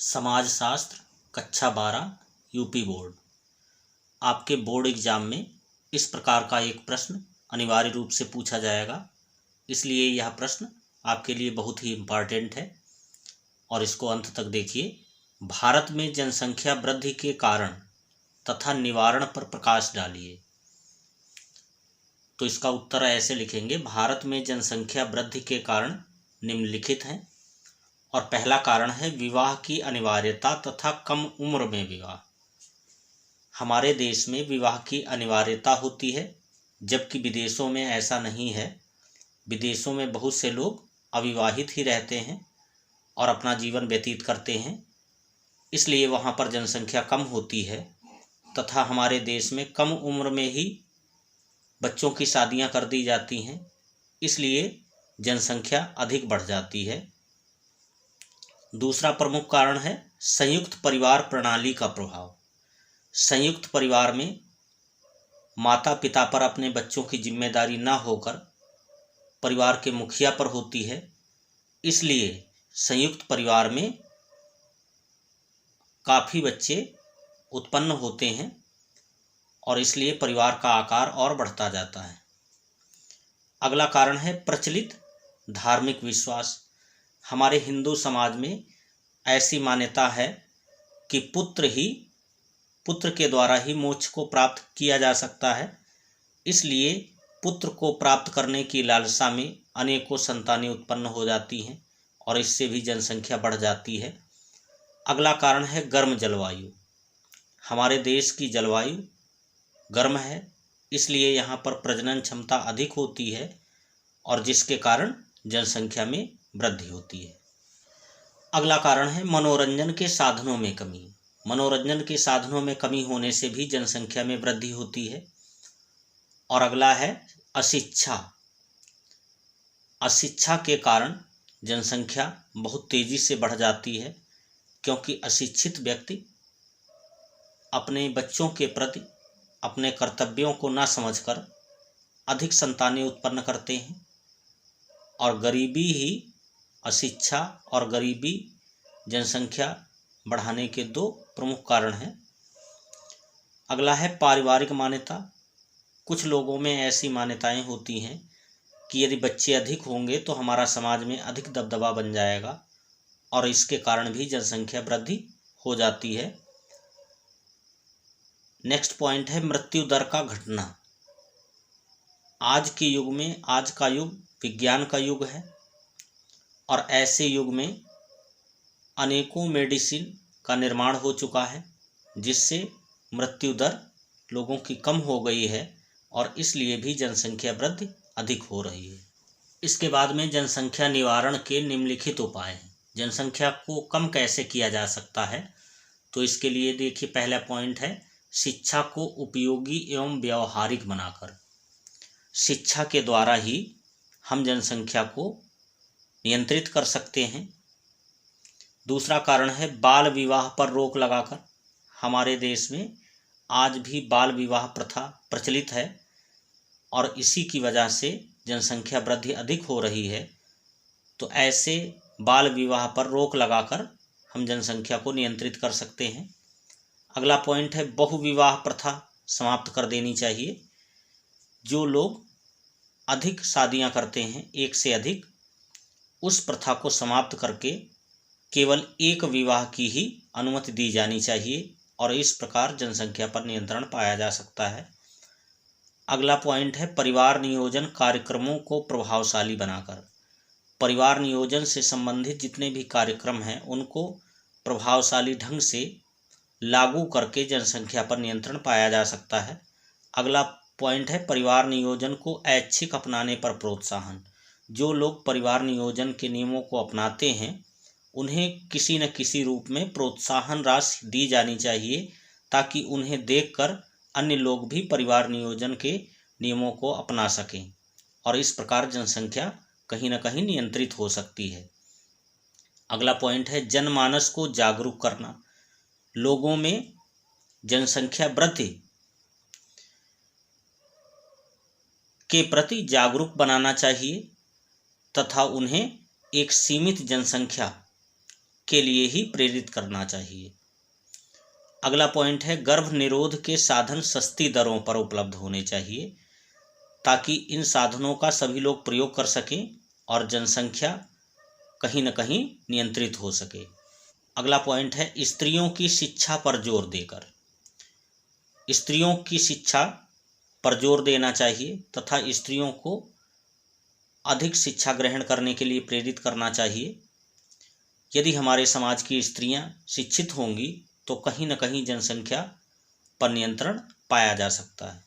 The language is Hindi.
समाजशास्त्र कक्षा 12 यूपी बोर्ड। आपके बोर्ड एग्जाम में इस प्रकार का एक प्रश्न अनिवार्य रूप से पूछा जाएगा, इसलिए यह प्रश्न आपके लिए बहुत ही इम्पॉर्टेंट है और इसको अंत तक देखिए। भारत में जनसंख्या वृद्धि के कारण तथा निवारण पर प्रकाश डालिए। तो इसका उत्तर ऐसे लिखेंगे, भारत में जनसंख्या वृद्धि के कारण निम्नलिखित हैं। और पहला कारण है विवाह की अनिवार्यता तथा कम उम्र में विवाह। हमारे देश में विवाह की अनिवार्यता होती है, जबकि विदेशों में ऐसा नहीं है। विदेशों में बहुत से लोग अविवाहित ही रहते हैं और अपना जीवन व्यतीत करते हैं, इसलिए वहाँ पर जनसंख्या कम होती है। तथा हमारे देश में कम उम्र में ही बच्चों की शादियाँ कर दी जाती हैं, इसलिए जनसंख्या अधिक बढ़ जाती है। दूसरा प्रमुख कारण है संयुक्त परिवार प्रणाली का प्रभाव। संयुक्त परिवार में माता पिता पर अपने बच्चों की जिम्मेदारी न होकर परिवार के मुखिया पर होती है, इसलिए संयुक्त परिवार में काफ़ी बच्चे उत्पन्न होते हैं और इसलिए परिवार का आकार और बढ़ता जाता है। अगला कारण है प्रचलित धार्मिक विश्वास। हमारे हिंदू समाज में ऐसी मान्यता है कि पुत्र के द्वारा ही मोक्ष को प्राप्त किया जा सकता है, इसलिए पुत्र को प्राप्त करने की लालसा में अनेकों संतानें उत्पन्न हो जाती हैं और इससे भी जनसंख्या बढ़ जाती है। अगला कारण है गर्म जलवायु। हमारे देश की जलवायु गर्म है, इसलिए यहाँ पर प्रजनन क्षमता अधिक होती है और जिसके कारण जनसंख्या में वृद्धि होती है। अगला कारण है मनोरंजन के साधनों में कमी। मनोरंजन के साधनों में कमी होने से भी जनसंख्या में वृद्धि होती है। और अगला है अशिक्षा। अशिक्षा के कारण जनसंख्या बहुत तेजी से बढ़ जाती है, क्योंकि अशिक्षित व्यक्ति अपने बच्चों के प्रति अपने कर्तव्यों को न समझकर अधिक संतानें उत्पन्न करते हैं और गरीबी ही अशिक्षा और गरीबी जनसंख्या बढ़ाने के दो प्रमुख कारण हैं। अगला है पारिवारिक मान्यता। कुछ लोगों में ऐसी मान्यताएं होती हैं कि यदि बच्चे अधिक होंगे तो हमारा समाज में अधिक दबदबा बन जाएगा और इसके कारण भी जनसंख्या वृद्धि हो जाती है। नेक्स्ट पॉइंट है मृत्यु दर का घटना। आज के युग में, आज का युग विज्ञान का युग है और ऐसे युग में अनेकों मेडिसिन का निर्माण हो चुका है, जिससे मृत्यु दर लोगों की कम हो गई है और इसलिए भी जनसंख्या वृद्धि अधिक हो रही है। इसके बाद में जनसंख्या निवारण के निम्नलिखित उपाय हैं। जनसंख्या को कम कैसे किया जा सकता है, तो इसके लिए देखिए, पहला पॉइंट है शिक्षा को उपयोगी एवं व्यावहारिक बनाकर। शिक्षा के द्वारा ही हम जनसंख्या को नियंत्रित कर सकते हैं। दूसरा कारण है बाल विवाह पर रोक लगाकर। हमारे देश में आज भी बाल विवाह प्रथा प्रचलित है और इसी की वजह से जनसंख्या वृद्धि अधिक हो रही है। तो ऐसे बाल विवाह पर रोक लगाकर हम जनसंख्या को नियंत्रित कर सकते हैं। अगला पॉइंट है बहुविवाह प्रथा समाप्त कर देनी चाहिए। जो लोग अधिक शादियां करते हैं, एक से अधिक, उस प्रथा को समाप्त करके केवल एक विवाह की ही अनुमति दी जानी चाहिए और इस प्रकार जनसंख्या पर नियंत्रण पाया जा सकता है। अगला पॉइंट है परिवार नियोजन कार्यक्रमों को प्रभावशाली बनाकर। परिवार नियोजन से संबंधित जितने भी कार्यक्रम हैं उनको प्रभावशाली ढंग से लागू करके जनसंख्या पर नियंत्रण पाया जा सकता है। अगला पॉइंट है परिवार नियोजन को ऐच्छिक अपनाने पर प्रोत्साहन। जो लोग परिवार नियोजन के नियमों को अपनाते हैं उन्हें किसी न किसी रूप में प्रोत्साहन राशि दी जानी चाहिए, ताकि उन्हें देखकर अन्य लोग भी परिवार नियोजन के नियमों को अपना सकें और इस प्रकार जनसंख्या कहीं न कहीं नियंत्रित हो सकती है। अगला पॉइंट है जनमानस को जागरूक करना। लोगों में जनसंख्या वृद्धि के प्रति जागरूक बनाना चाहिए तथा उन्हें एक सीमित जनसंख्या के लिए ही प्रेरित करना चाहिए। अगला पॉइंट है गर्भ निरोध के साधन सस्ती दरों पर उपलब्ध होने चाहिए ताकि इन साधनों का सभी लोग प्रयोग कर सकें और जनसंख्या कहीं न कहीं नियंत्रित हो सके। अगला पॉइंट है स्त्रियों की शिक्षा पर जोर देकर। स्त्रियों की शिक्षा पर जोर देना चाहिए तथा स्त्रियों को अधिक शिक्षा ग्रहण करने के लिए प्रेरित करना चाहिए। यदि हमारे समाज की स्त्रियां शिक्षित होंगी तो कहीं न कहीं जनसंख्या पर नियंत्रण पाया जा सकता है।